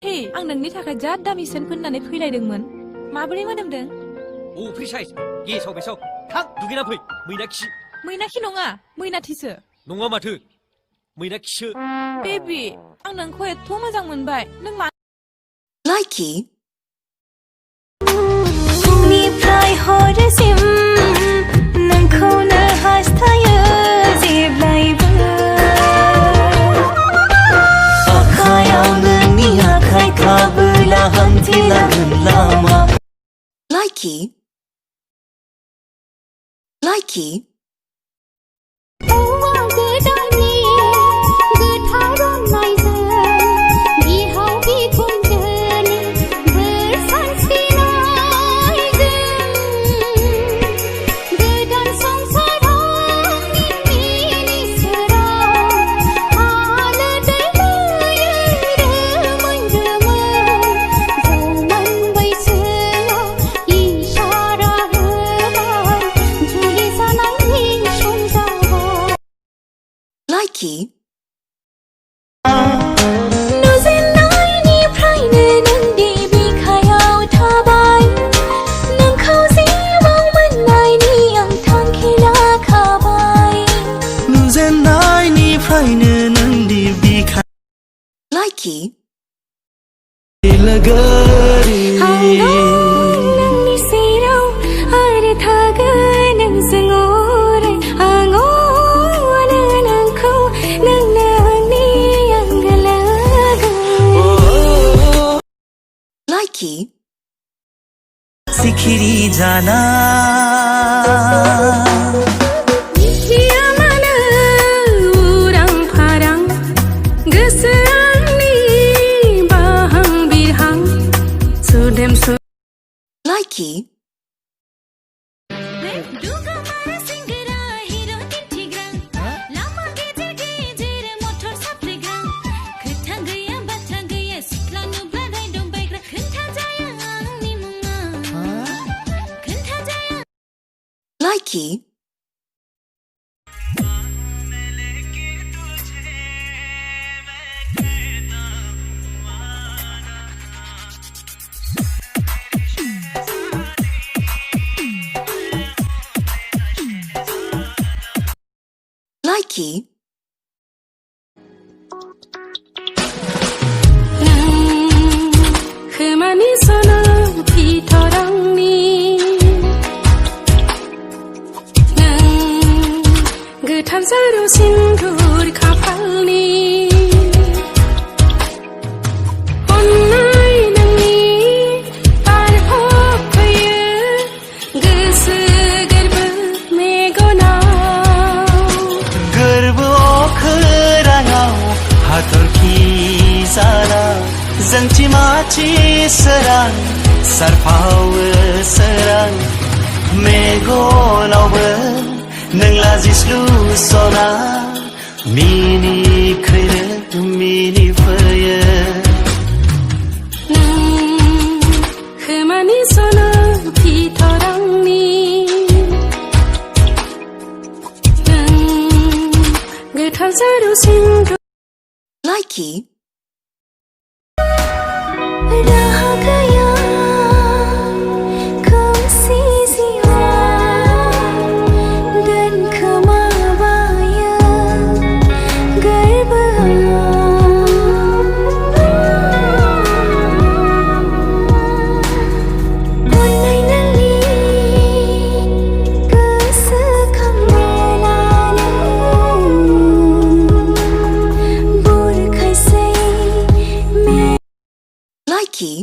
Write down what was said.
हे आं नोंनि थाखाय जा दामि सेन्ट फोननानै फैलायदोंमोन माबोरै मोदोमदों 오 프리사이즈 गेसाव बेसाव थां दुगैना फै मैनाखि मैनाखि नङा मैनाथिसो नङा माथो मैनाखिसो बेबी आं नोंखौ एथ' मोजां मोनबाय नों मा Likey फुंनिफ्राय हरसिम नोंखौनो हास्थायो जेब्लायबो आखायाव नोंनि आखाइ थाबोला हान्थिलांगोन लामा Likey Likey नुजेननायनिफ्रायनो नोंनि बिखायाव थाबाय नोंखौ जिउआव मोननायनि आं थांखि लाखाबाय नुजेननायनिफ्रायनो नोंनि बिखा Likey लोगोरि नोंनि सेराव आरो थागोन नोंजों अराय आं अनो नोंखौ नोंनो आंनि आंगो लोगो Likey सिखिरि जाना मिथिया मानो उरां फारां गोसो आंनि बाहां बिरहां सुदेम Likey Likey Likey 그만이 서는 비터랑니 그탐사로 신둘 가팔니 온나이 능니 발호크여 그스 गर्भ मेगना गर्भ अखोराङाव हाथरखि जाना जोंथि माथि सोरां सारफावो सोरां मेगनावबो नों लाजिस्लु सना मिनिखैनो मिनिफैयो नों खोमानि सना बिथरांनि नों गोथार जारुसिन Likey राहा गैया खोमसि जिउआ दोनखोमाबायो गोरबोआव अननाय नोंनि गोसोखांनानै बुरखायसै Likey